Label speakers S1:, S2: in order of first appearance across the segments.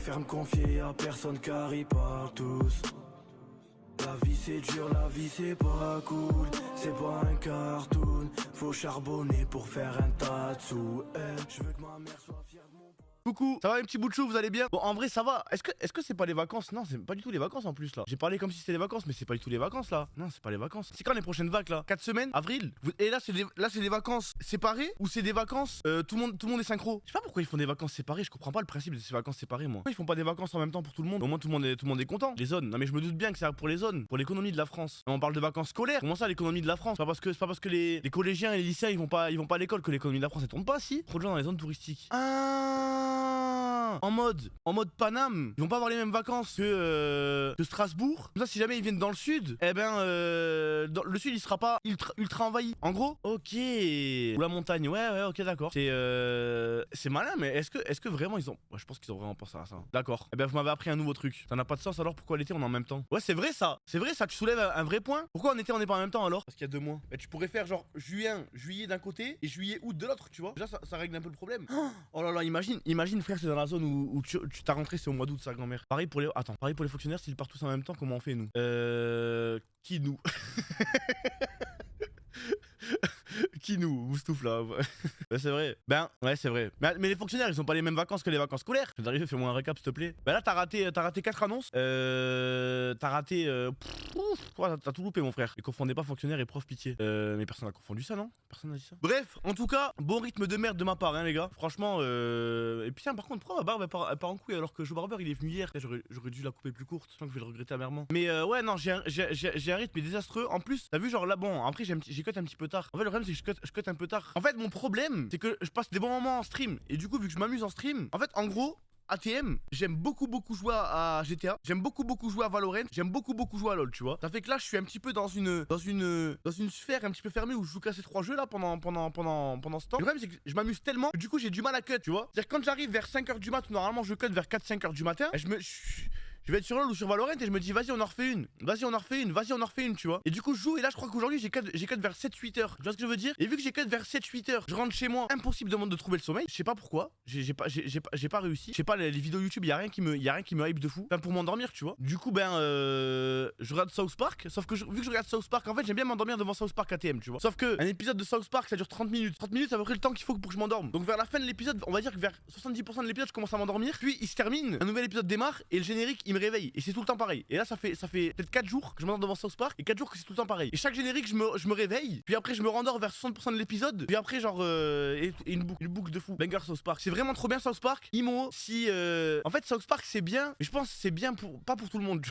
S1: préfère me confier à personne car ils parlent tous. La vie c'est dur, la vie c'est pas cool. C'est pas un cartoon. Faut charbonner pour faire un tas de sous. Je veux que ma mère soit fière de mon...
S2: Coucou, ça va les petits bouts de chou, vous allez bien? Bon, en vrai, ça va. Est-ce que c'est pas les vacances? Non, c'est pas du tout les vacances en plus là. J'ai parlé comme si c'était les vacances, mais c'est pas du tout les vacances là. Non, c'est pas les vacances. C'est quand les prochaines vagues là? 4 semaines? Avril? Et là, c'est des vacances séparées ou c'est des vacances tout le monde est synchro? Je sais pas pourquoi ils font des vacances séparées. Je comprends pas le principe de ces vacances séparées, moi. Pourquoi ils font pas des vacances en même temps pour tout le monde? Au moins tout le monde est content. Les zones. Non, mais je me doute bien que c'est pour les zones, pour l'économie de la France. On parle de vacances scolaires. Comment ça, l'économie de la France? C'est pas parce que les collégiens et les lycéens ils vont pas à l'école que l'économie de la France elle tourne pas, si. Trop de gens dans les zones touristiques. En mode Paname, ils vont pas avoir les mêmes vacances que Strasbourg. Comme ça, si jamais ils viennent dans le sud, eh ben, le sud il sera pas ultra envahi. En gros, ok. Ou la montagne, ouais, ok, d'accord. C'est malin, mais est-ce que vraiment ils ont. Ouais, je pense qu'ils ont vraiment pensé à ça. D'accord. Eh ben, vous m'avez appris un nouveau truc. Ça n'a pas de sens alors pourquoi l'été on est en même temps? Ouais, c'est vrai ça. C'est vrai ça, tu soulèves un vrai point. Pourquoi en été on n'est pas en même temps alors? Parce qu'il y a 2 mois. Bah, tu pourrais faire genre juillet d'un côté et juillet-août de l'autre, tu vois. Déjà, ça règle un peu le problème. Oh là là, imagine frère, c'est dans la zone où tu t'as rentré, c'est au mois d'août sa grand-mère. Pareil pour les fonctionnaires, s'ils partent tous en même temps, comment on fait nous? Qui nous? Qui nous? Moustouf là. Ouais, c'est vrai. Ben, ouais, c'est vrai. Mais les fonctionnaires, ils ont pas les mêmes vacances que les vacances scolaires. Je vais t'arriver, fais-moi un récap, s'il te plaît. Ben là, t'as raté 4 annonces. T'as raté. T'as tout loupé, mon frère. Et confondez pas fonctionnaire et prof, pitié. Mais personne n'a confondu ça, non? Personne n'a dit ça. Bref, en tout cas, bon rythme de merde de ma part, hein, les gars. Franchement, et puis, tiens, par contre, pourquoi ma barbe elle part en couille alors que Joe Barber il est venu hier? J'aurais dû la couper plus courte. Je sens que je vais le regretter amèrement. Mais ouais, non, j'ai un rythme désastreux. En plus, t'as vu, genre là, bon, après, j'ai cut un petit peu tard. En fait, le problème, c'est que je cut un peu tard. En fait, mon problème, c'est que je passe des bons moments en stream. Et du coup, vu que je m'amuse en stream, en fait, en gros, ATM, j'aime beaucoup jouer à GTA, j'aime beaucoup jouer à Valorant, j'aime beaucoup jouer à LoL, tu vois. Ça fait que là, je suis un petit peu dans une sphère un petit peu fermée où je joue qu'à ces 3 jeux là pendant ce temps. Le problème, c'est que je m'amuse tellement que du coup, j'ai du mal à cut, tu vois. C'est-à-dire quand j'arrive vers 5h du mat, normalement je cut vers 4-5h du matin, je vais être sur LoL ou sur Valorant et je me dis vas-y on en refait une, tu vois. Et du coup je joue et là je crois qu'aujourd'hui j'ai cut vers 7-8 heures. Tu vois ce que je veux dire? Et vu que j'ai cut vers 7-8 heures, je rentre chez moi, impossible de trouver le sommeil. Je sais pas pourquoi, j'ai pas réussi. Je sais pas, les vidéos YouTube, y a rien qui me hype de fou. Enfin pour m'endormir, tu vois. Du coup je regarde South Park, sauf que vu que je regarde South Park, en fait j'aime bien m'endormir devant South Park ATM, tu vois. Sauf que un épisode de South Park ça dure 30 minutes. 30 minutes c'est à peu près le temps qu'il faut pour que je m'endorme. Donc vers la fin de l'épisode, on va dire que vers 70% de l'épisode je commence à m'endormir. Puis il se termine, un nouvel épisode démarre et le générique il me réveille. Et c'est tout le temps pareil. Et là ça fait peut-être 4 jours que je m'endors devant South Park et 4 jours que c'est tout le temps pareil. Et chaque générique je me réveille, puis après je me rendors vers 60% de l'épisode, puis après genre une boucle de fou. Banger South Park. C'est vraiment trop bien South Park. Imo, si en fait South Park c'est bien, mais je pense que c'est bien pas pour tout le monde.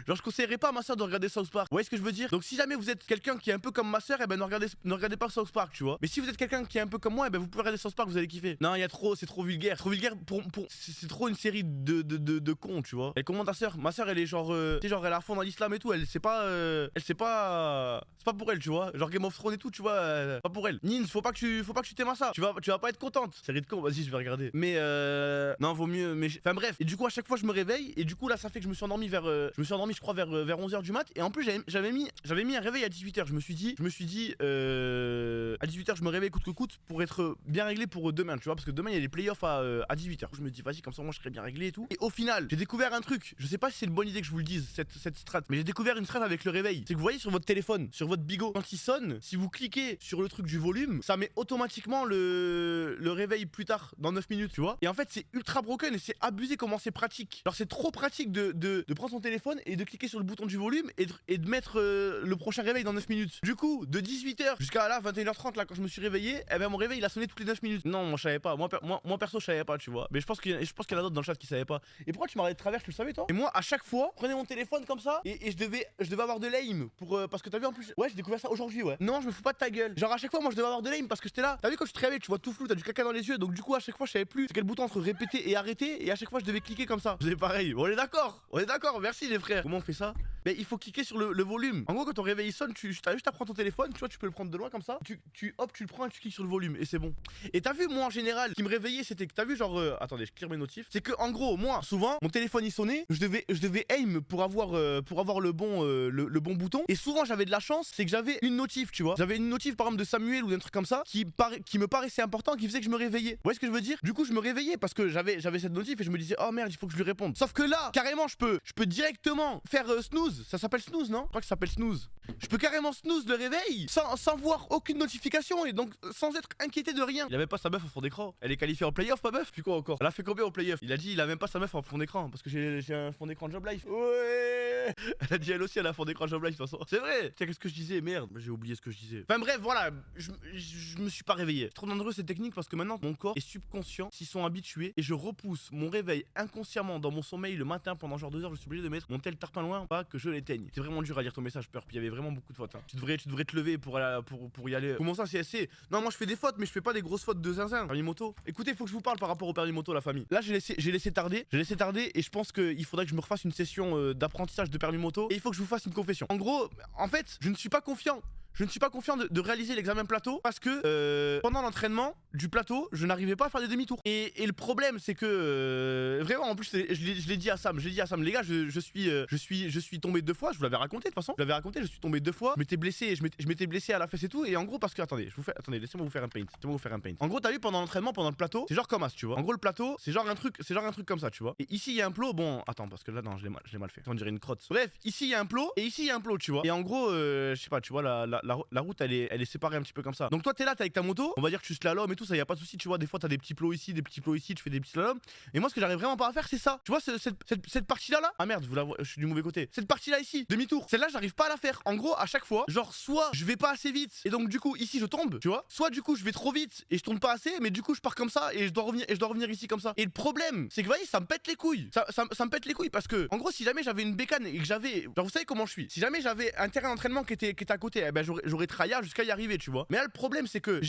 S2: Genre je conseillerais pas à ma soeur de regarder South Park. Vous voyez ce que je veux dire? Donc si jamais vous êtes quelqu'un qui est un peu comme ma soeur, eh ben ne regardez pas South Park, tu vois. Mais si vous êtes quelqu'un qui est un peu comme moi, eh ben vous pouvez regarder South Park, vous allez kiffer. Non, c'est trop vulgaire. Trop vulgaire c'est trop une série de cons, tu vois. Et comment ta soeur? Ma soeur elle est genre tu sais, genre elle est à fond dans l'islam et tout, c'est pas pour elle, tu vois. Genre Game of Thrones et tout, tu vois, pas pour elle. Nins, faut pas que tu t'aimes à ça. Tu vas pas être contente. Série de cons, vas-y, je vais regarder. Mais non, vaut mieux enfin bref. Et du coup à chaque fois je me réveille et du coup là ça fait que je me suis endormi je crois vers 11h du mat. Et en plus j'avais mis un réveil à 18h. Je me suis dit à 18h je me réveille coûte que coûte pour être bien réglé pour demain, tu vois, parce que demain il y a les playoffs à 18h. Je me dis vas-y, comme ça moi je serai bien réglé et tout. Et au final j'ai découvert un truc. Je sais pas si c'est une bonne idée que je vous le dise, cette strat, mais j'ai découvert une strat avec le réveil. C'est que vous voyez sur votre téléphone, sur votre bigot, quand il sonne, si vous cliquez sur le truc du volume, ça met automatiquement le réveil plus tard dans 9 minutes, tu vois. Et en fait c'est ultra broken et c'est abusé comment c'est pratique. Alors c'est trop pratique de prendre son téléphone et de cliquer sur le bouton du volume et de mettre le prochain réveil dans 9 minutes. Du coup, de 18h jusqu'à là 21h30 là quand je me suis réveillé, eh ben mon réveil il a sonné toutes les 9 minutes. Non, moi je savais pas. Moi perso je savais pas, tu vois. Mais je pense qu'il y en a d'autres dans le chat qui savaient pas. Et pourquoi tu m'as regardé de travers, tu le savais toi? Et moi à chaque fois, je prenais mon téléphone comme ça et je devais avoir de l'aim pour parce que t'as vu en plus. Ouais, j'ai découvert ça aujourd'hui, ouais. Non, je me fous pas de ta gueule. Genre à chaque fois moi je devais avoir de l'aim parce que j'étais là. T'as vu quand tu te réveilles, tu vois tout flou, t'as du caca dans les yeux. Donc du coup à chaque fois je savais plus c'est quel bouton entre répéter et arrêter et à chaque fois je devais cliquer comme ça. C'est pareil. On est d'accord. Merci les frères. Comment on fait ça? Mais il faut cliquer sur le volume. En gros, quand ton réveil sonne, tu as juste à prendre ton téléphone, tu vois, tu peux le prendre de loin comme ça. Hop, tu le prends et tu cliques sur le volume et c'est bon. Et t'as vu, moi en général, ce qui me réveillait, c'était que t'as vu, genre, attendez, je clear mes notifs. C'est que en gros, moi, souvent, mon téléphone il sonnait, je devais aim pour avoir le bon bouton. Et souvent, j'avais de la chance, c'est que j'avais une notif, tu vois. J'avais une notif par exemple de Samuel ou d'un truc comme ça qui me paraissait important, qui faisait que je me réveillais. Vous voyez ce que je veux dire? Du coup, je me réveillais parce que j'avais cette notif et je me disais, oh merde, il faut que je lui réponde. Sauf que là, carrément, je peux directement faire snooze. Ça s'appelle snooze, non? Je crois que ça s'appelle snooze. Je peux carrément snooze le réveil sans voir aucune notification et donc sans être inquiété de rien. Il avait pas sa meuf au fond d'écran. Elle est qualifiée en playoff, pas meuf? Puis quoi encore? Elle a fait combien au playoff? Il a dit il a même pas sa meuf en fond d'écran parce que j'ai un fond d'écran Job Life. Ouais. Elle a dit elle aussi elle a un fond d'écran Job Life de toute façon. C'est vrai. Tiens, qu'est-ce que je disais? Merde, j'ai oublié ce que je disais. Enfin bref, voilà, je me suis pas réveillé. C'est trop dangereux cette technique parce que maintenant mon corps est subconscient, s'y sont habitués et je repousse mon réveil inconsciemment dans mon sommeil le matin pendant genre 2 heures. Je suis obligé de mettre mon tel tarpin loin pas que je l'éteigne. C'est vraiment dur à lire ton message peur. Puis il y avait vraiment beaucoup de fautes. Hein. Tu devrais te lever pour y aller. Comment ça c'est Non, moi je fais des fautes mais je fais pas des grosses fautes de zinzin. Permis moto. Écoutez, faut que je vous parle par rapport au permis moto la famille. Là j'ai laissé tarder et je pense qu'il faudrait que je me refasse une session d'apprentissage de permis moto et il faut que je vous fasse une confession. En gros, en fait, je ne suis pas confiant. Je ne suis pas confiant de réaliser l'examen plateau parce que pendant l'entraînement du plateau, je n'arrivais pas à faire des demi-tours. Et le problème, c'est que vraiment, en plus, je l'ai dit à Sam, les gars, je suis tombé 2 fois. Je vous l'avais raconté de toute façon. Je suis tombé 2 fois. Je m'étais blessé à la fesse et tout. Et en gros, parce que attendez, laissez-moi vous faire un paint. En gros, t'as vu pendant l'entraînement, pendant le plateau, c'est genre comme as, tu vois. En gros, le plateau, c'est genre un truc comme ça, tu vois. Et ici, il y a un plot. Bon, attends, parce que là, non, je l'ai mal fait. On dirait une crotte. Bref, ici, il y a un plot et ici, il y a un plot, tu vois. Et en gros, je sais pas, tu vois la route elle est séparée un petit peu comme ça. Donc toi t'es là, t'es avec ta moto, on va dire que tu slalom et tout ça, y a pas de souci, tu vois. Des fois t'as des petits plots ici, tu fais des petits slaloms. Et moi ce que j'arrive vraiment pas à faire c'est ça. Tu vois cette partie là. Ah merde, je suis du mauvais côté. Cette partie là ici, demi-tour. Celle-là j'arrive pas à la faire. En gros à chaque fois, genre soit je vais pas assez vite et donc du coup ici je tombe, tu vois. Soit du coup je vais trop vite et je tourne pas assez, mais du coup je pars comme ça et je dois revenir ici comme ça. Et le problème c'est que voyez ça me pète les couilles. Ça me pète les couilles parce que en gros si jamais j'avais une bécane et que j'avais, genre vous savez comment je suis. Si jamais j'avais un terrain d'entraînement qui était à côté, eh ben j'aurais tryhard jusqu'à y arriver, tu vois. Mais là le problème c'est que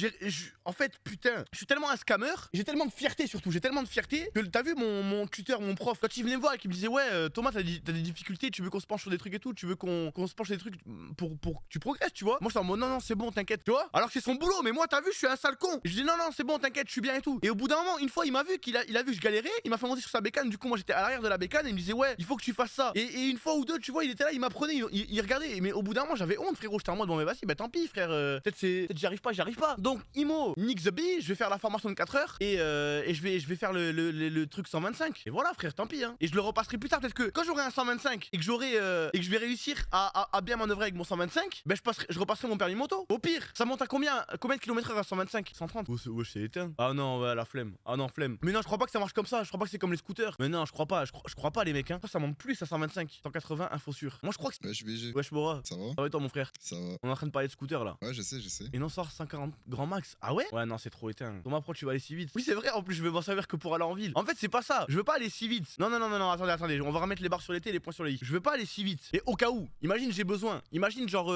S2: en fait putain, je suis tellement un scammer, j'ai tellement de fierté surtout, que t'as vu mon tuteur, mon prof, quand il venait me voir et qu'il me disait ouais Thomas t'as des difficultés, tu veux qu'on se penche sur des trucs et tout, tu veux qu'on se penche sur des trucs pour que tu progresses, tu vois. Moi je suis en mode non c'est bon t'inquiète, tu vois. Alors que c'est son boulot, mais moi t'as vu je suis un sale con. Je dis non c'est bon t'inquiète je suis bien et tout. Et au bout d'un moment une fois il m'a vu qu'il a vu que je galérais, il m'a fait monter sur sa bécane, du coup moi j'étais à l'arrière de la bécane et il me disait ouais il faut que tu fasses ça. Et une fois ou deux tu vois il était là, il m'apprenait, il regardait, mais au bout d'un moment j'avais honte frérot, j'étais en mode bon mais vas-y bah tant pis frère, peut-être j'y arrive pas. Donc Imo, nick the bee, je vais faire la formation de 4 heures et je vais faire le truc 125. Et voilà frère, tant pis hein. Et je le repasserai plus tard, peut-être que quand j'aurai un 125 et que je vais réussir à bien manœuvrer avec mon 125, ben je repasserai mon permis moto. Au pire, ça monte à combien de kilomètres à 125? 130. Oh c'est éteint. Ah non ouais la flemme. Ah non flemme. Mais non je crois pas que ça marche comme ça, je crois pas que c'est comme les scooters. Mais non je crois pas les mecs hein. Ça monte plus à 125, 180, info sûr. Moi je crois que c'est...
S3: Wesh BG.
S2: Wesh Bora.
S3: Ça va?
S2: Ça va et toi mon frère?
S3: Ça va.
S2: On est en train de parler de scooter là.
S3: Ouais je sais.
S2: Et non sort 140 grand max. Ah ouais? Ouais non c'est trop éteint. Thomas pro tu vas aller si vite. Oui c'est vrai, en plus je vais m'en servir que pour aller en ville. En fait c'est pas ça, je veux pas aller si vite. Non attendez, on va remettre les barres sur les T et les points sur les I. Je veux pas aller si vite. Et au cas où, imagine j'ai besoin. Imagine genre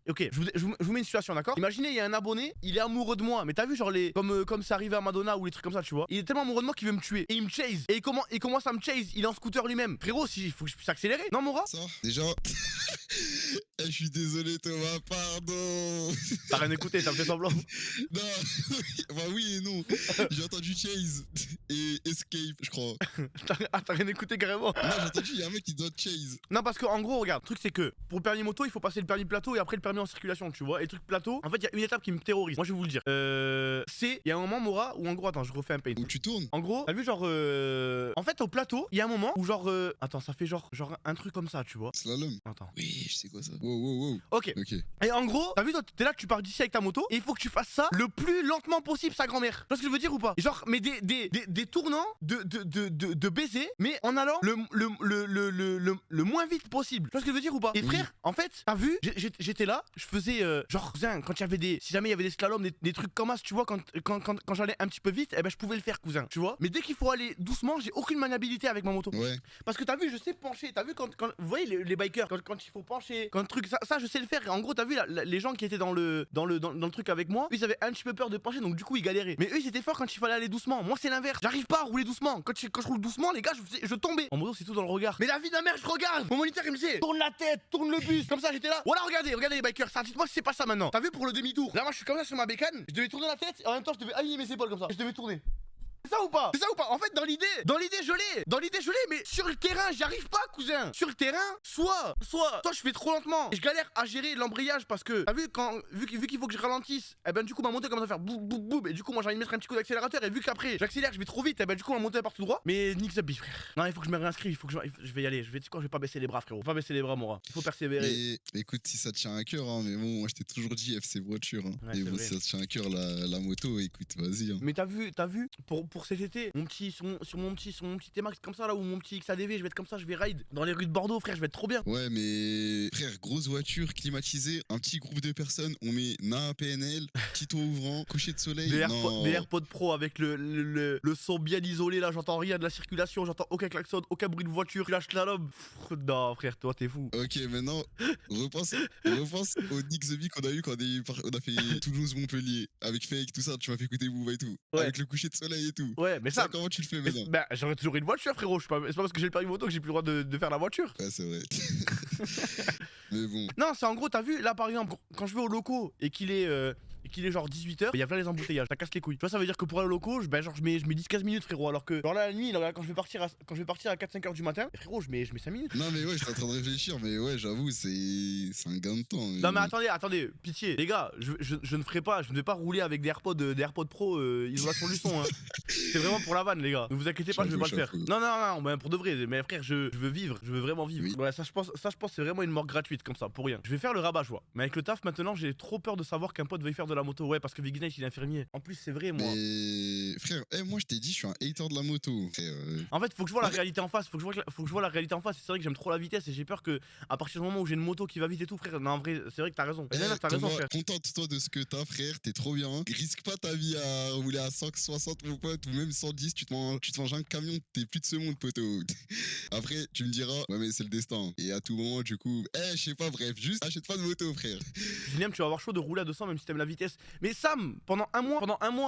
S2: ok, je vous mets une situation, d'accord? Imaginez il y a un abonné, il est amoureux de moi, mais t'as vu genre comme c'est arrivé à Madonna ou les trucs comme ça, tu vois. Il est tellement amoureux de moi qu'il veut me tuer et il me chase. Et il commence à me chase, il est en scooter lui-même. Frérot, il faut que je puisse accélérer. Non Mora?
S3: Ça, déjà. Je suis désolé Thomas, pardon.
S2: T'as rien écouté, t'as fait semblant.
S3: Non, bah oui et non. J'ai entendu chase et escape, je crois.
S2: T'as rien écouté carrément?
S3: Non, j'ai entendu, il y a un mec qui doit chase.
S2: Non, parce que en gros, regarde, le truc c'est que pour le permis moto, il faut passer le permis plateau et après le permis en circulation, tu vois. Et le truc plateau, en fait, il y a une étape qui me terrorise. Moi, je vais vous le dire. Il y a un moment, Mora, où en gros, attends, je refais un paint.
S3: Où tu tournes.
S2: En gros, t'as vu, genre. En fait, au plateau, il y a un moment où, genre. Attends, ça fait genre un truc comme ça, tu vois.
S3: Slalom.
S2: Attends.
S3: Oui, je sais quoi ça. Wow.
S2: Ok. Et en gros, t'as vu, toi, t'es là, tu pars d'ici avec ta moto et il faut que tu fasses ça le plus lentement possible, sa grand-mère. Tu vois ce que je veux dire ou pas? Genre, mais des tournants de baiser, mais en allant le moins vite possible. Tu vois ce que je veux dire ou pas? Et frère, en fait, t'as vu, j'étais là, je faisais genre, cousin, quand il y avait si jamais il y avait des slaloms, des trucs comme ça, tu vois, quand j'allais un petit peu vite, eh ben je pouvais le faire, cousin, tu vois. Mais dès qu'il faut aller doucement, j'ai aucune maniabilité avec ma moto.
S3: Ouais.
S2: Parce que t'as vu, je sais pencher. T'as vu quand vous voyez les bikers, quand il faut pencher, quand truc, ça je sais le faire. En gros, t'as vu les gens qui étaient dans le truc avec moi, eux, ils avaient un petit peu peur de pencher, donc du coup ils galéraient. Mais eux ils étaient forts quand il fallait aller doucement. Moi c'est l'inverse. J'arrive pas à rouler doucement. Quand je roule doucement, les gars, je tombais. En moto c'est tout dans le regard. Mais la vie de ma mère, je regarde. Mon moniteur il me disait tourne la tête, tourne le bus. Comme ça j'étais là. Voilà, regardez les bikers. Ça, dites-moi si c'est pas ça maintenant. T'as vu pour le demi-tour? Là moi je suis comme ça sur ma bécane. Je devais tourner la tête et en même temps je devais aligner mes épaules comme ça. Je devais tourner. C'est ça ou pas? C'est ça ou pas? En fait, dans l'idée, je l'ai, mais sur le terrain, j'y arrive pas, cousin. Sur le terrain, soit je fais trop lentement et je galère à gérer l'embrayage parce que, t'as vu, vu qu'il faut que je ralentisse, et ben du coup, ma moto commence à faire boum boum boum, et du coup, moi j'ai envie de mettre un petit coup d'accélérateur, et vu qu'après, j'accélère, je vais trop vite, et ben du coup, ma moto elle part tout droit. Mais nique ça bif, frère. Non, il faut que je me réinscrive, il faut que je vais y aller. Tu sais quoi, je vais pas baisser les bras, frérot. Faut pas baisser les bras, Mora. Il faut persévérer.
S3: Et écoute, si ça te tient à cœur, hein, mais bon, moi je t'ai toujours dit FC voiture. Hein.
S2: Ouais,
S3: et bon,
S2: vrai.
S3: si ça te tient à cœur la moto, écoute, vas-y. Hein.
S2: Mais t'as vu, pour cet été, sur mon petit T-Max comme ça là, ou mon petit XADV, je vais être comme ça, je vais ride dans les rues de Bordeaux, frère, je vais être trop bien.
S3: Ouais, mais frère, grosse voiture climatisée, un petit groupe de personnes, on met na PNL, petit toit ouvrant, coucher de soleil.
S2: Des AirPods Pro avec le son bien isolé là, j'entends rien de la circulation, j'entends aucun klaxon, aucun bruit de voiture, tu lâches la lobe. Non, frère, toi t'es fou.
S3: Ok, maintenant, repense au Nick the Bee qu'on a eu quand on a fait Toulouse-Montpellier avec Fake, tout ça, tu m'as fait écouter Booba et tout.
S2: Ouais.
S3: Avec le coucher de soleil et tout.
S2: Ouais, mais ça.
S3: Comment tu le fais maintenant?
S2: Bah, j'aurais toujours une voiture, frérot. C'est pas parce que j'ai le permis moto que j'ai plus le droit de faire la voiture.
S3: Ouais, c'est vrai. Mais bon.
S2: Non, c'est en gros, t'as vu, là par exemple, quand je vais au loco et qu'il est genre 18h, il y a plein les embouteillages, ça casse les couilles. Tu vois, ça veut dire que pour aller au loco, je mets 10-15 minutes, frérot. Alors que, genre là, la nuit, là, quand je vais partir à 4-5h du matin, frérot, je mets 5 minutes.
S3: Non, mais ouais, j'étais en train de réfléchir, mais ouais, j'avoue, c'est un gain de temps.
S2: Non, mais attendez, pitié, les gars, je ne vais pas rouler avec des AirPods Pro, isolation du son, hein. C'est vraiment pour la vanne, les gars. Ne vous inquiétez pas, je vais pas le faire. Non, ben pour de vrai, mais frère, je veux vivre, je veux vraiment vivre.
S3: Oui.
S2: Ouais, ça, je pense, c'est vraiment une mort gratuite, comme ça, pour rien. Je vais faire le rabat-joie. Mais avec le taf, maintenant, j'ai trop peur de savoir qu'un pote veuille faire de la moto. Ouais, parce que Vignesh, il est infirmier. En plus, c'est vrai, moi.
S3: Mais frère, moi je t'ai dit, je suis un hater de la moto. Frère,
S2: En fait, faut que je vois la réalité en face. Faut que je vois la réalité en face. C'est vrai que j'aime trop la vitesse et j'ai peur que, à partir du moment où j'ai une moto qui va vite et tout, frère. Non, en vrai, c'est vrai que t'as raison. T'as raison, frère.
S3: Contente-toi de ce que t'as, frère, t'es trop bien. Risque pas ta vie à rouler à 160, mon pote, ou même 110, tu te manges un camion, t'es plus de ce monde, poteau. Après, tu me diras, ouais, mais c'est le destin. Et à tout moment, du coup, je sais pas, bref, juste achète pas de moto, frère.
S2: Julien, tu vas avoir chaud de rouler à 200 même si t'aimes la vitesse. Mais Sam, pendant un mois,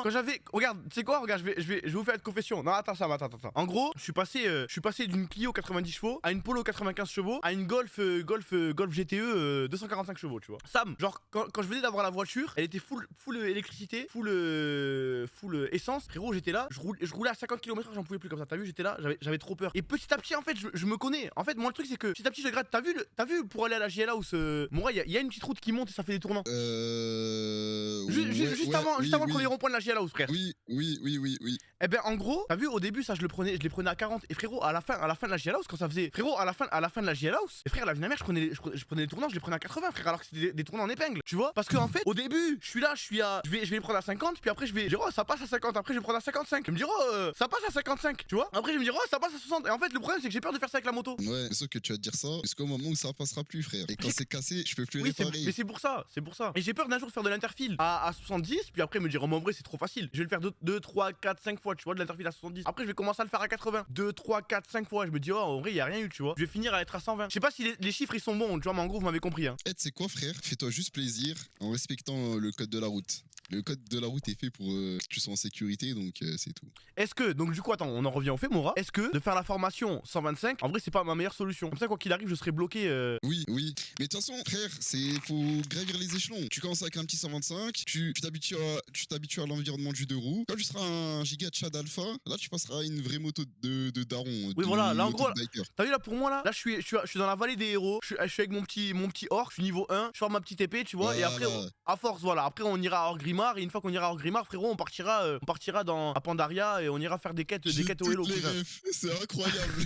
S2: quand j'avais. Regarde, tu sais quoi, regarde, je vais vous faire une confession. Non, attends, Sam, attends. En gros, je suis passé d'une Clio 90 chevaux à une Polo 95 chevaux à une Golf GTE 245 chevaux, tu vois. Sam, genre, quand je venais d'avoir la voiture, elle était full électricité, full essence. Frérot, j'étais là, je roulais à 50 km/h, j'en pouvais plus comme ça. T'as vu, j'étais là, j'avais trop peur. Et petit à petit, en fait, je me connais. En fait, moi, le truc, c'est que petit à petit, je gratte. T'as vu pour aller à la JL House, moi, il y a une petite route qui monte et ça fait des tournants. Juste avant le premier rond-point de la JL House, frère.
S3: Oui.
S2: Eh ben, en gros, t'as vu, au début, ça, je les prenais à 40. Et frérot, à la fin de la JL House, quand ça faisait. Frérot, à la fin de la JL House, et frère, la vie de ma mère, je prenais les tournants, je les prenais à 80, frère, alors que c'était des tournants en épingle. Tu vois? Parce que, en fait, au début, je vais les prendre à 50, puis après, je vais dire, oh, ça passe à 50, après, je vais prendre à 55. Je me dire, oh, ça passe à 55, tu vois? Après, je vais me dire, oh, ça passe à 60. Et en fait, le problème, c'est que j'ai peur de faire ça avec la moto.
S3: Ouais, sauf que tu vas te dire ça, jusqu'au moment où ça passera plus, frère. Et quand c'est cassé, je peux plus
S2: Oui,
S3: réparer.
S2: mais c'est pour ça. Et j'ai peur d'un jour faire de l'interfile à 70, puis après me dire, oh, mais en vrai, c'est trop facile. Je vais le faire 2, 3, 4, 5 fois, tu vois, de l'interfile à 70. Après, je vais commencer à le faire à 80. 2, 3, 4, 5 fois. Je me dis, oh, en vrai, y a rien eu, tu vois. Je vais finir à être à 120. Je sais pas si les chiffres ils sont bons, tu vois, mais en gros, vous m'avez compris, hein.
S3: Tu sais quoi, frère? Fais-toi juste plaisir en respectant le code de la route. Le code de la route est fait pour que tu sois en sécurité, donc c'est tout.
S2: Est-ce que, donc du coup, attends, on en revient au fait, Mora. Est-ce que de faire la formation 125, en vrai, c'est pas ma meilleure solution? Comme ça, quoi qu'il arrive, je serai bloqué.
S3: Oui. Mais de toute façon, frère, faut gravir les échelons. Tu commences avec un petit 125, tu t'habitues à l'environnement du deux roues. Quand tu seras un giga Chad Alpha, là, tu passeras à une vraie moto de daron.
S2: Oui, voilà, là, en gros, t'as vu là, pour moi, là, je suis dans la vallée des héros. Je suis avec mon petit orc, je suis niveau 1, je forme ma petite épée, tu vois. Voilà. Et après, à force, voilà. Après, on ira à Orgrimmar. Et une fois qu'on ira à Orgrimmar, frérot, on partira à Pandaria et on ira faire des quêtes au Hello.
S3: C'est incroyable.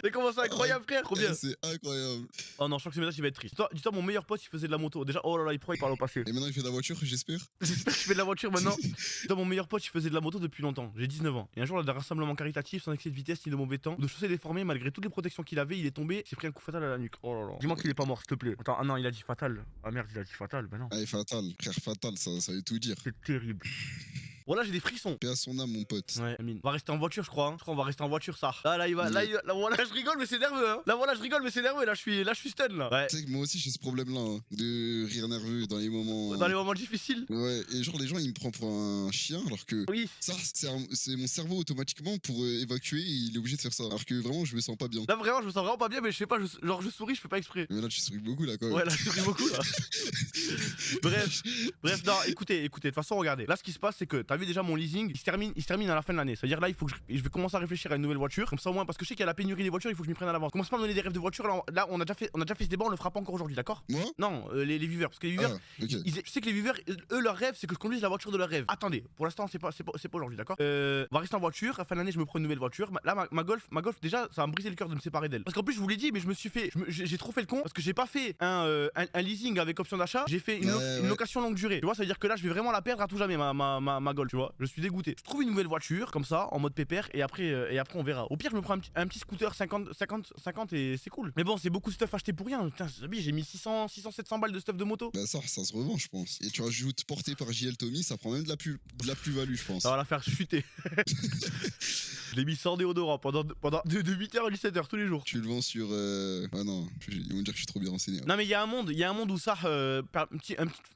S2: C'est comment ça, incroyable, frère? Combien?
S3: C'est incroyable.
S2: Oh non, je crois que ce message il va être triste. Dis-toi, mon meilleur pote il faisait de la moto. Déjà, oh là là, il parle au passé.
S3: Et maintenant il fait de la voiture, j'espère.
S2: J'espère qu'il fait de la voiture maintenant. Dis-toi, mon meilleur pote il faisait de la moto depuis longtemps. J'ai 19 ans. Et un jour, lors d'un rassemblement caritatif, sans excès de vitesse ni de mauvais temps, de chaussées déformées, malgré toutes les protections qu'il avait, il est tombé, il s'est pris un coup fatal à la nuque. Oh là là. Dis-moi qu'il est pas mort, s'il te plaît. Attends, ah non, il a dit fatal. Ah merde, il a dit fatal. Ben non.
S3: Allez, fatal, frère, fatal, ça veut tout dire.
S2: C'est terrible. Voilà, j'ai des frissons.
S3: Paix à son âme, mon pote.
S2: Ouais, Amine. On va rester en voiture, je crois. Hein. Je crois qu'on va rester en voiture, ça. Là, il va. Là, voilà, je rigole, mais c'est nerveux. Hein. Là, voilà, je rigole, mais c'est nerveux. Là, je suis stun, là. Ouais.
S3: Tu sais que moi aussi, j'ai ce problème-là, hein, de rire nerveux dans les moments.
S2: Dans les moments difficiles.
S3: Ouais, et genre, les gens, ils me prennent pour un chien, alors que.
S2: Oui.
S3: Ça, c'est mon cerveau automatiquement pour évacuer, et il est obligé de faire ça. Alors que vraiment, je me sens pas bien.
S2: Là, vraiment, je me sens vraiment pas bien, mais je sais pas, je souris, je fais pas exprès.
S3: Mais là, tu souris beaucoup, là, quand même.
S2: Ouais, là, je souris beaucoup, là. Bref, non, écoutez, de toute façon, regardez. Là, ce qui se passe, c'est que t'as vu déjà mon leasing, il se termine à la fin de l'année. C'est-à-dire là, il faut que je vais commencer à réfléchir à une nouvelle voiture. Comme ça, au moins, parce que je sais qu'il y a la pénurie des voitures, il faut que je m'y prenne à l'avance. Commence pas à me donner des rêves de voiture. Là, on a déjà fait ce débat, on le fera pas encore aujourd'hui, d'accord?
S3: Moi?
S2: Non, les viewers, parce que les viewers,
S3: ok.
S2: je sais que les viewers, eux, leur rêve, c'est que je conduise la voiture de leur rêve. Attendez, pour l'instant, c'est pas aujourd'hui, d'accord? On va rester en voiture. À la fin de l'année, je me prends une nouvelle voiture. Là, ma Golf, déjà, ça va me briser le cœur de me séparer d'elle. Parce qu'en plus, je vous l'ai dit, mais j'ai trop fait le con parce que j'ai pas fait un leasing avec option d'achat. J'ai fait une location longue durée. Tu vois, ça veut dire que là, je vais vraiment la perdre à tout jamais, ma Golf. Tu vois, je suis dégoûté. Je trouve une nouvelle voiture comme ça, en mode pépère, et après, on verra. Au pire, je me prends un petit scooter 50 et c'est cool. Mais bon, c'est beaucoup de stuff acheté pour rien. Putain, j'ai mis 700 balles de stuff de moto.
S3: Bah ça se revend, je pense. Et tu rajoutes porté par JL Tommy, ça prend même de la plus-value, je pense.
S2: Ça va la faire chuter. Je l'ai mis sans déodorant pendant de 8h à 17h tous les jours.
S3: Tu le vends sur. Ah non, ils vont me dire que je suis trop bien renseigné.
S2: Non, mais il y a un monde où ça, un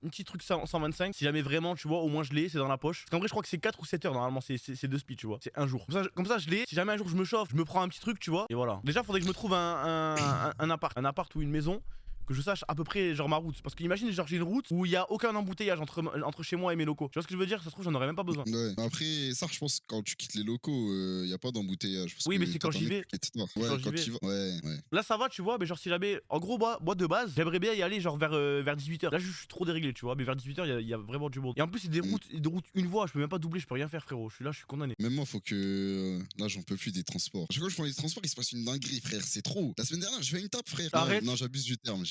S2: petit truc 125, si jamais vraiment, tu vois, au moins je l'ai, c'est dans la poche. Parce qu'en vrai, je crois que c'est 4 ou 7 heures normalement, c'est 2 speed, tu vois. C'est un jour. Comme ça, je l'ai. Si jamais un jour je me chauffe, je me prends un petit truc, tu vois. Et voilà. Déjà, faudrait que je me trouve un appart ou une maison. Que je sache à peu près genre ma route. Parce qu'imagine genre j'ai une route où il y a aucun embouteillage entre chez moi et mes locaux. Tu vois ce que je veux dire? Ça se trouve j'en aurais même pas besoin.
S3: Ouais. Après ça je pense quand tu quittes les locaux y a pas d'embouteillage.
S2: Oui mais c'est quand j'y vais.
S3: Ouais quand tu vas. Ouais.
S2: Là ça va tu vois mais genre si jamais. En gros moi de base j'aimerais bien y aller genre vers 18h. Là je suis trop déréglé tu vois. Mais vers 18h il y a vraiment du monde. Et en plus c'est des routes une voie. Je peux même pas doubler. Je peux rien faire frérot. Je suis condamné.
S3: Même moi faut que. Là j'en peux plus des transports. Chaque fois que je prends les transports il se passe une dinguerie frère. C'est trop. La semaine dernière je fais une tape frère.
S2: Arrête.
S3: Non j'abuse du terme.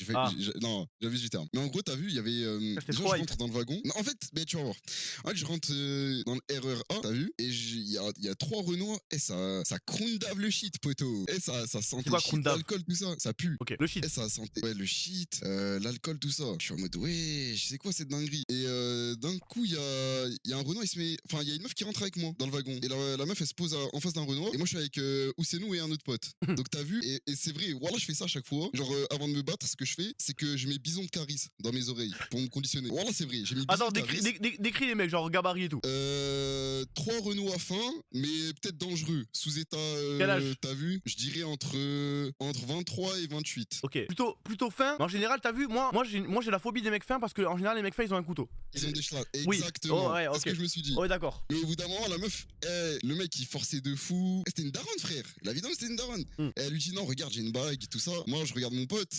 S3: Non, j'avais du terme. Mais en gros, t'as vu, il y avait. Déjà, je rentre dans le wagon. Non, en fait, mais tu vas voir. En fait, je rentre dans le RER A, t'as vu? Et il y a 3 Renault. Et ça crundave le shit, poteau. Et ça sentait le shit, l'alcool, tout ça. Ça pue.
S2: Ok, le shit.
S3: Et ça sentait. Ouais, le shit, l'alcool, tout ça. Je suis en mode, ouais, je sais quoi cette dinguerie. Et d'un coup, il y a un Renault, il se met. Enfin, il y a une meuf qui rentre avec moi dans le wagon. Et la meuf, elle se pose en face d'un Renault. Et moi, je suis avec Ousseynou et un autre pote. Donc, t'as vu? Et c'est vrai, voilà, je fais ça à chaque fois. Genre, avant de me battre, ce que je fais, c'est que je mets bison de caris dans mes oreilles pour me conditionner. Voilà, c'est vrai. J'ai mis
S2: attends, décris les mecs, genre gabarit et tout.
S3: 3 Renault à fin, mais peut-être dangereux. Sous état.
S2: Quel âge?
S3: T'as vu? Je dirais entre 23 et 28.
S2: Ok. Plutôt fin. En général, t'as vu? Moi j'ai la phobie des mecs fins parce que en général les mecs fins ils ont un couteau.
S3: Ils ont des chlaques.
S2: Oui.
S3: Exactement.
S2: Oh, ouais,
S3: c'est ce que je me suis dit.
S2: Ouais, d'accord.
S3: Mais au bout d'un moment, la meuf, le mec il forçait de fou. C'était une daronne, frère. La vidéo c'était une daronne. Elle lui dit non, regarde, j'ai une bague et tout ça. Moi, je regarde mon pote.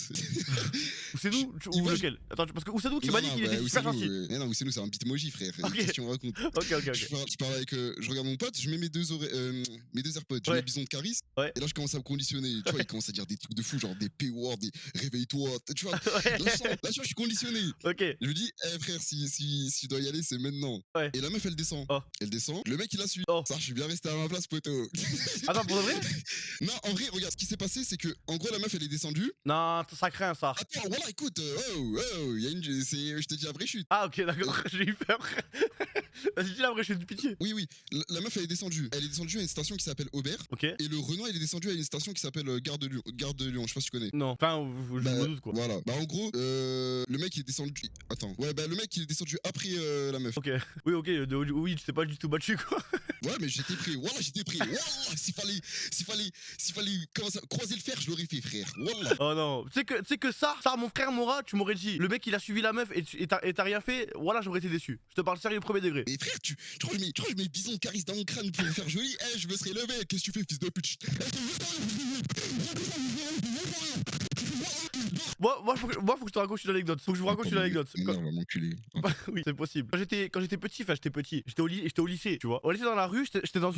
S2: Ousseynou ou lequel? Attends, parce que Ousseynou, tu m'as dit qu'il était super gentil.
S3: Non, Ousseynou, c'est un bitmoji, frère.
S2: Ok.
S3: Qu'est-ce que tu me racontes?
S2: Ok.
S3: Je parle avec. Je regarde mon pote, je mets mes deux AirPods, je mets bison de caris.
S2: Ouais.
S3: Et là, je commence à me conditionner. Tu vois, il commence à dire des trucs de fou, genre des P-words, des réveille-toi. Tu vois,
S2: Ouais.
S3: là, tu vois, je suis conditionné.
S2: Ok.
S3: Je lui dis, frère, si je dois y aller, c'est maintenant.
S2: Ouais.
S3: Et la meuf, elle descend.
S2: Oh.
S3: Elle descend. Le mec, il la suit.
S2: Oh.
S3: Ça, je suis bien resté à ma place, poteau.
S2: Attends, pour de vrai?
S3: Non, en vrai, regarde, ce qui s'est passé, c'est que, en gros, la meuf, elle est descendue.
S2: Non, ça craint ça.
S3: Attends, voilà, écoute, il y a je te dis la vraie chute.
S2: Ah, ok, d'accord, j'ai eu peur. Vas-y, dis la vraie chute, pitié.
S3: Oui, la meuf, elle est descendue. Elle est descendue à une station qui s'appelle Aubert.
S2: Ok.
S3: Et le Renault, il est descendu à une station qui s'appelle Gare de Lyon. Je sais pas si tu connais.
S2: Non, enfin, je me doute quoi.
S3: Voilà. Bah, en gros, le mec, il est descendu. Attends. Ouais, bah, le mec, il est descendu après la meuf.
S2: Ok. Oui, ok, oui, tu t'es pas du tout battu quoi.
S3: Ouais, mais j'étais prêt. Voilà, j'étais prêt. Voilà, s'il fallait croiser le fer, je l'aurais fait, frère. Voilà.
S2: Oh non. Tu sais que ça, mon frère Mora, tu m'aurais dit, le mec il a suivi la meuf et t'as rien fait, voilà, j'aurais été déçu. Je te parle sérieux, premier degré.
S3: Mais frère, tu crois que je mets bison de caris dans mon crâne pour me faire joli? Je me serais levé. Qu'est-ce que tu fais, fils de pute?
S2: Moi, faut que je te raconte une anecdote. Faut que je vous raconte une anecdote.
S3: Non, m'enculer.
S2: Oui, c'est possible. Quand j'étais petit, j'étais au lycée, tu vois. On était dans la rue, j'étais dans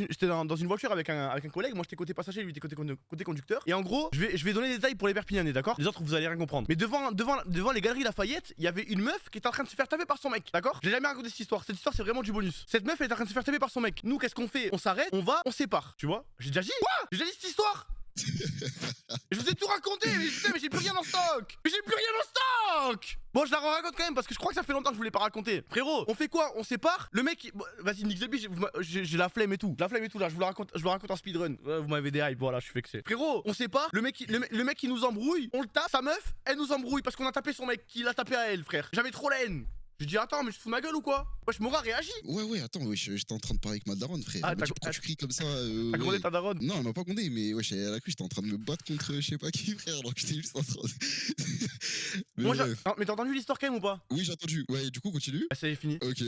S2: une voiture avec un collègue. Moi, j'étais côté passager, lui était côté conducteur. Et en gros, je vais donner des détails pour les Perpignanais, d'accord? Les autres, vous allez rien comprendre. Mais devant les galeries Lafayette, il y avait une meuf qui était en train de se faire taper par son mec, d'accord? J'ai jamais raconté cette histoire. Cette histoire, c'est vraiment du bonus. Cette meuf, elle est en train de se faire taper par son mec. Nous, qu'est-ce qu'on fait? On s'arrête, on sépare, tu vois? J'ai déjà dit? Quoi? J'ai déjà dit cette histoire? Je vous ai tout raconté, mais putain, mais j'ai plus rien en stock. Mais j'ai plus rien en stock. Bon, je la raconte quand même parce que je crois que ça fait longtemps que je voulais pas raconter. Frérot, on fait quoi? On sépare? Le mec, bon, vas-y, nique le bitch, j'ai la flemme et tout. La flemme et tout là, je vous le raconte en speedrun. Ouais, vous m'avez des hype, voilà, je suis vexé. Frérot, on sépare? Le mec qui nous embrouille, on le tape, sa meuf, elle nous embrouille parce qu'on a tapé son mec, qui l'a tapé à elle, frère. J'avais trop la haine. Je dis attends, mais je te fous de ma gueule ou quoi? Wesh, Mora réagit.
S3: Ouais, attends, wesh, j'étais en train de parler avec ma daronne, frère.
S2: Ah,
S3: Elle m'a dit, pourquoi tu cries comme ça
S2: T'as grondé
S3: ouais.
S2: ta daronne?
S3: Non, elle m'a pas grondé, mais wesh, elle a cru, j'étais en train de me battre contre je sais pas qui, frère, alors que j'étais juste en train de. Mais
S2: Moi,
S3: bref.
S2: mais t'as entendu l'histoire quand même ou pas?
S3: Oui, j'ai entendu. Ouais, du coup, continue.
S2: Ah, c'est fini.
S3: Ok,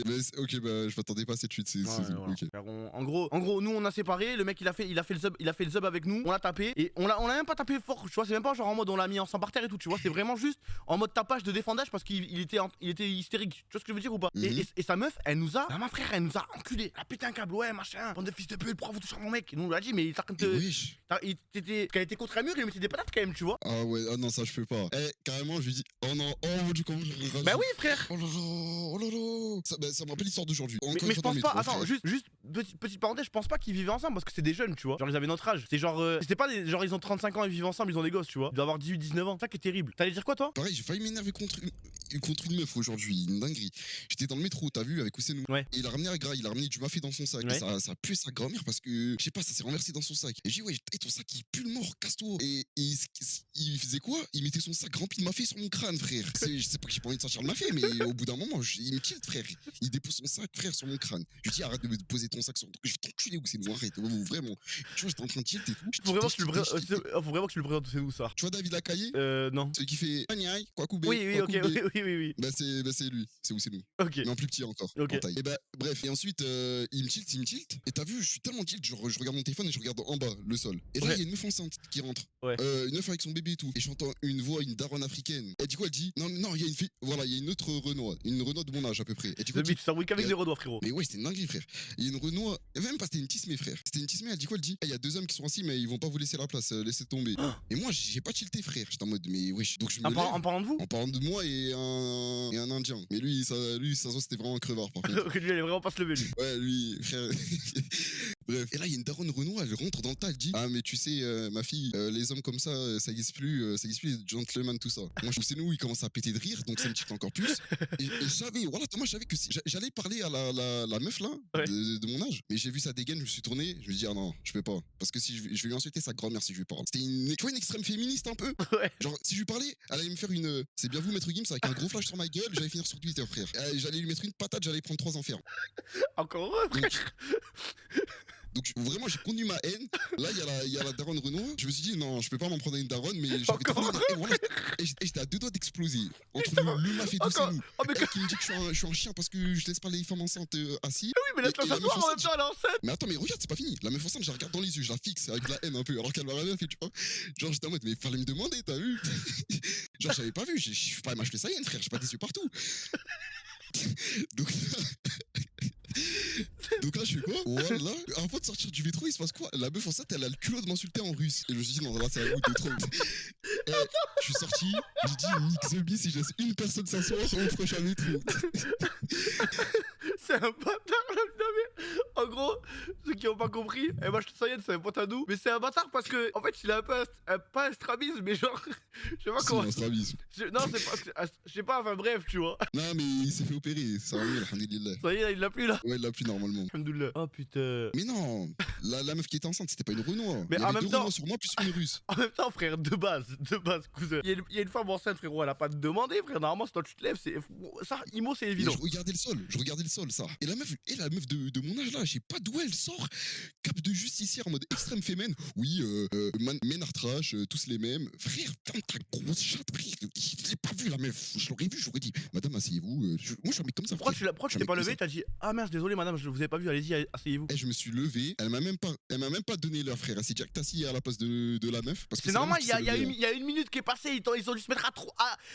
S3: bah, je m'attendais pas à cette chute, c'est
S2: Ouais,
S3: c'est-
S2: voilà.
S3: ok.
S2: Frère, en gros, nous on a séparé. Le mec il a fait le sub avec nous. On l'a tapé et on l'a même pas tapé fort. Tu vois, c'est même pas genre en mode on l'a mis ensemble par terre et tout. Tu vois, c'est vraiment juste en mode tapage de défendage parce qu'il était hystérique. Tu vois ce que je veux dire ou pas? Et sa meuf, elle nous a, ma frère, elle nous a enculé. Elle a pété un câble, ouais, machin. Bande de fils de pute, pourquoi vous touchez à mon mec? Et nous on lui a dit, mais t'as
S3: Et wesh.
S2: qu'elle était contre un mur, il mettait des patates quand même, tu vois.
S3: Ah ouais, ah non, ça je peux pas. Eh, carrément, je lui dis, oh non, oh, du coup, je
S2: Bah oui, frère.
S3: Oh là là. Ça me rappelle l'histoire d'aujourd'hui.
S2: Mais je pense pas, attends, juste petite parenthèse, je pense pas qu'ils vivaient ensemble parce que c'est des jeunes, tu vois. Genre ils avaient notre âge. C'est genre, c'était pas des, genre ils ont 35 ans, ils vivent ensemble, ils ont des gosses, tu vois. Ils doivent avoir 18-19 ans. C'est ça qui est terrible. T'allais dire quoi toi?
S3: Pareil, j'ai failli m'énerver contre une meuf aujourd'hui, une dinguerie. J'étais dans le métro, t'as vu, avec Ousseinou.
S2: Ouais.
S3: Et il a ramené un gras, il a ramené du mafé dans son sac.
S2: Ouais.
S3: Et ça pue sa grand-mère parce que, je sais pas, ça s'est renversé dans son sac. Et j'ai dit, ouais, ton sac il pue le mort, casse-toi. Et il faisait quoi? Il mettait son sac rempli de mafé sur mon crâne, frère. Je sais pas que j'ai pas envie de sortir le mafé, mais au bout d'un moment, il me tilte, frère. Il dépose son sac, frère, sur mon crâne. Je lui dis, arrête de me poser ton sac sur mon. Je vais t'enculer, Ousseinou, arrête, vraiment. Tu vois, j'étais en train de tilt et tout.
S2: Faut vraiment que tu le présentes, c'est où ça?
S3: Tu vois David Lacaillé?
S2: Non.
S3: Celui qui fait Agnai, quoi couper.
S2: Oui, ok, oui.
S3: Bah c'est lui, c'est Ousseinou.
S2: Ok.
S3: Mais en plus petit encore,
S2: Ok.
S3: en taille. Et bah bref, et ensuite il me tilt. Et t'as vu, je suis tellement tilt, je regarde mon téléphone et je regarde en bas, le sol. Et là, il y a une meuf enceinte qui rentre.
S2: Ouais.
S3: Une meuf avec son bébé et tout. Et j'entends une voix, une daronne africaine. Elle dit quoi? Elle dit non, il y a une fille. Voilà, il y a une autre Renoir. Une Renoir de mon âge à peu près. Et du coup,
S2: Le bitch, ça qu'avec des redois, frérot.
S3: mais ouais, c'était une dinguerie, frère. Il y a une Renoir. Même pas, c'était une tismée, frère. C'était une tismée, elle dit quoi? Elle dit, il y a deux hommes qui sont assis, mais ils vont pas vous laisser la place, laissez tomber. Et moi, j'ai pas tilté, frère. J'étais en mode, mais wesh. Donc je me lève,
S2: En parlant de vous?
S3: en parlant de moi et un Indien. Mais lui, ça se voit, c'était vraiment un crevard, par contre.
S2: Lui, elle est vraiment pas se lever, lui.
S3: Ouais, lui, frère. Bref. Et là, il y a une daronne Renoir, elle rentre dans le tas, elle dit, ah, mais tu sais, ma fille, les hommes comme ça existe plus, les gentlemen, tout ça. Moi, je sais nous, il commence à péter de rire, donc ça me tire encore plus. Et je savais, voilà, moi, je savais que j'allais parler à la meuf là,
S2: Ouais.
S3: de mon âge, mais j'ai vu sa dégaine, je me suis tourné, je me dis, ah non, je peux pas. Parce que si je vais lui insulter sa grand-mère si je lui parle. C'était tu vois, une extrême féministe un peu.
S2: Ouais.
S3: Genre, si je lui parlais, elle allait me faire une. C'est bien vous, Maître Gims, avec un gros flash sur ma gueule, j'allais finir sur Twitter, frère. J'allais lui mettre une patate, j'allais prendre 3 enfers.
S2: Encore heureux, frère.
S3: Donc vraiment, j'ai conduit ma haine. Là, il y a la daronne Renoir. Je me suis dit, non, je peux pas m'en prendre à une daronne, mais j'avais trop énervé. Voilà. Et j'étais à 2 doigts d'exploser. Entre le mafé d'Ousseinou.
S2: Oh, mais
S3: Elle qui me dit que je suis un chien parce que je laisse pas les femmes enceintes assis.
S2: oui, mais laisse-la
S3: Et la meuf
S2: s'asseoir en même
S3: enceinte,
S2: temps, elle est enceinte.
S3: Mais attends, mais regarde, c'est pas fini. La meuf enceinte, je la regarde dans les yeux, je la fixe avec de la haine un peu, alors qu'elle m'a rien fait, tu vois. Genre, j'étais en mode, mais fallait me demander, t'as vu? Genre, j'avais pas vu, je suis pas MH le Saiyan, frère, j'ai pas déçu partout. Donc là, je fais quoi? Voilà. Avant de sortir du métro, il se passe quoi? La meuf enceinte, elle a le culot de m'insulter en russe. Et je me suis dit, non, là, c'est un goût de trop. Et je suis sorti, j'ai dit, nique the bis, si je laisse une personne s'asseoir au prochain métro.
S2: C'est un bâtard, là, putain, mais. En gros, ceux qui ont pas compris, MH Saiyan, c'est un pote à nous. Mais c'est un bâtard parce que, en fait, il a un peu pas un strabisme, mais genre. Je sais pas comment.
S3: C'est un strabisme.
S2: Non, c'est pas. Je sais pas, enfin bref, tu vois.
S3: Non, mais il s'est fait opérer, ça va mieux, alhamdoulilah.
S2: Ça y est, il l'a plus là.
S3: Ouais, il l'a plus normalement.
S2: Alhamdoulilah. Oh putain.
S3: Mais non, la meuf qui était enceinte, c'était pas une Renoir.
S2: Mais
S3: Il y
S2: en
S3: avait
S2: même
S3: deux
S2: temps-
S3: Renoirs sur moi, plus une russe.
S2: En même temps, frère, de base, cousin. Il y a une femme enceinte, frérot, elle a pas demandé, frère. Normalement, si toi tu te lèves, c'est. Ça, Imo, c'est
S3: Et
S2: évident.
S3: je regardais le sol, ça. Et la meuf de mon âge là, je sais pas d'où elle sort. Cap de justicière en mode extrême féminin. Oui, ménard trash, tous les mêmes. Frère, ferme ta grosse chatte, frère. Je l'ai pas vu la meuf. Je l'aurais vu, j'aurais dit, madame, asseyez-vous. Moi, je suis un mec comme ça.
S2: Pourquoi
S3: frère.
S2: tu t'es pas levé? T'as dit, ah mince, désolé madame, je vous ai pas vu, allez-y, asseyez-vous.
S3: Et je me suis levé, elle m'a même pas donné l'heure, frère. Elle s'est direct assise à la place de la meuf. Parce que
S2: C'est
S3: la
S2: normal,
S3: meuf
S2: il
S3: qui s'est levée, hein.
S2: y a une minute qui est passée, ils ont dû se mettre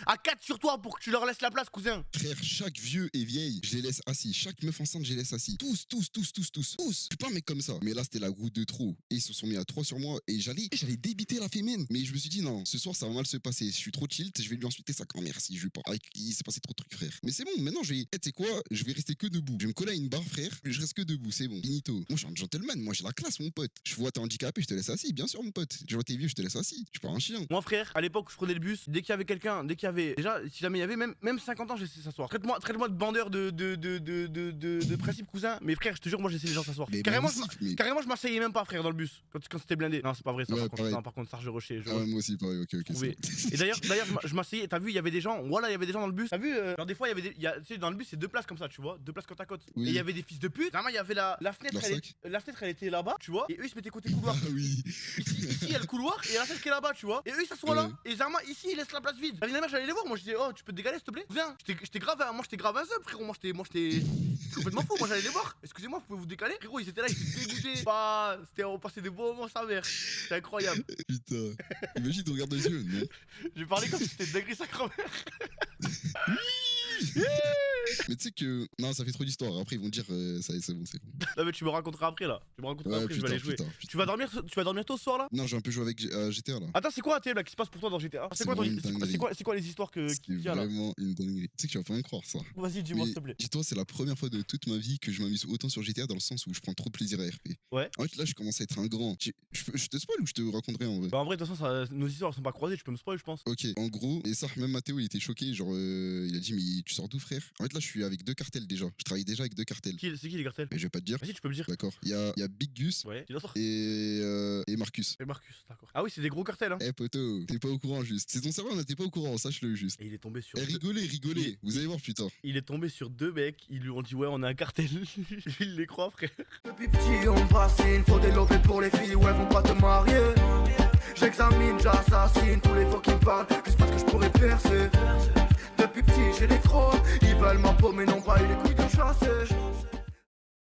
S2: à 4 sur toi pour que tu leur laisses la place, cousin.
S3: Frère, chaque vieux et vieille, je les laisse assis. Chaque meuf enceinte, je les laisse assis. Tous. Je suis pas un mec comme ça. Mais là, c'était la goutte de trop. Et ils se sont mis à 3 sur moi. Et j'allais débiter la fémine. Mais je me suis dit, non, ce soir, ça va mal se passer. Je suis trop tilt. Je vais lui insulter sa grand-mère si je lui parle. Il s'est passé trop de trucs, frère. Mais c'est bon, maintenant, tu sais quoi? Je vais rester que debout. Je vais me coller à une barre, frère. je reste que debout, c'est bon. Finito. Moi, je suis un gentleman, moi, j'ai la classe, mon pote. Je vois t'es handicapé, je te laisse assis, bien sûr, mon pote. Je vois t'es vieux, je te laisse assis. Je suis pas un chien.
S2: Moi frère, à l'époque où je prenais le bus, dès qu'il y avait quelqu'un, dès qu'il y avait. Déjà, si jamais il y avait même 50 ans, j'essayais de s'asseoir. Traite-moi de bandeur de principe cousin. Mais frère, je te jure, moi j'essayais les gens s'asseoir.
S3: Mais
S2: Carrément,
S3: moi aussi, mais-
S2: carrément, je m'asseyais même pas frère dans le bus quand c'était blindé. Non, c'est pas vrai ça,
S3: Ouais,
S2: par contre,
S3: pareil.
S2: non, par contre, ça je rushais.
S3: Ah, moi aussi, pareil, ok, c'est
S2: Trouvé.
S3: bon.
S2: Et d'ailleurs, je m'asseyais, t'as vu, il y avait des gens, voilà, il y avait des gens dans le bus. T'as vu, genre des fois, il y avait des. Tu sais, dans le bus, c'est 2 places comme ça, tu vois, 2 places côte à côte.
S3: Oui.
S2: Et il y avait des fils de pute. Vraiment, il y avait la fenêtre,
S3: Leur sac.
S2: la fenêtre, elle était là-bas, tu vois. Et eux, ils se mettaient côté couloir.
S3: Ah oui.
S2: Ici, il y a le couloir et la fenêtre qui est là-bas, tu vois. Et eux, ils s'assoient là.
S3: Ouais.
S2: Et Zarma, ici, il laisse la place vide. J'allais les voir. Moi, je disais, oh, tu peux te dégaler, s'il te plaît. Viens. J'étais grave un sub, frérot. Moi, j'étais complètement fou. Moi, j'allais les voir. Excusez-moi, vous pouvez vous décaler. Frérot, ils étaient là, ils étaient dégoûtés. Bah, on passait des bons moments, sa mère. C'est incroyable.
S3: Putain. Imagine, tu regardes dans les yeux, non?
S2: J'ai parlé comme si c'était dinguerie sa grand-mère.
S3: Mais tu sais que. Non, ça fait trop d'histoire. Après, ils vont dire, ça y est, c'est bon, c'est bon.
S2: Non, mais tu me raconteras après là. Tu me raconteras
S3: Ouais,
S2: après, je vais
S3: putain,
S2: aller jouer.
S3: putain.
S2: Tu vas dormir tôt ce soir là?
S3: Non, j'ai un peu joué avec GTA là.
S2: Attends, c'est quoi là qui se passe pour toi dans GTA?
S3: C'est vraiment une dinguerie.
S2: C'est quoi les histoires qu'il
S3: C'est
S2: y a là?
S3: vraiment une dinguerie. Tu sais que tu vas pas me croire ça.
S2: Vas-y, dis-moi
S3: Mais
S2: s'il te plaît.
S3: dis-toi, c'est la première fois de toute ma vie que je m'amuse autant sur GTA dans le sens où je prends trop de plaisir à RP.
S2: Ouais.
S3: En fait, là, je commence à être un grand. Je te spoil ou je te raconterai en vrai?
S2: Bah, en vrai, de toute façon, nos histoires sont pas croisées, tu peux me spoil, je pense.
S3: Ok, en gros, et ça, même Mathéo, il était choqué. Genre, il a dit, mais tu sors d'où, frère? En fait, là, je suis avec 2 cartels déjà. Je travaille déjà avec 2 cartels.
S2: C'est qui les cartels?
S3: Mais je vais pas te dire.
S2: Vas-y, tu peux me dire.
S3: D'accord. Il y a Big Gus
S2: Ouais, dis l'autre.
S3: et Marcus.
S2: Et Marcus, d'accord. Ah oui, c'est des gros cartels, hein.
S3: Eh poto, t'es pas au courant juste. C'est ton serveur, t'es pas au courant, sache-le juste.
S2: Et il est tombé sur.
S3: Eh rigolez. Vous allez voir plus tard.
S2: Il est tombé sur 2 mecs, ils lui ont dit ouais, on a un cartel. Il les croit, frère.
S1: Depuis petit on bassine, faut des lovés pour les filles, ouais vont pas te marier. J'examine, j'assassine tous les faux qui me parlent, juste parce que je pourrais percer. Depuis petit j'ai des crocs, ils veulent ma peau mais non pas eu les couilles de chasser.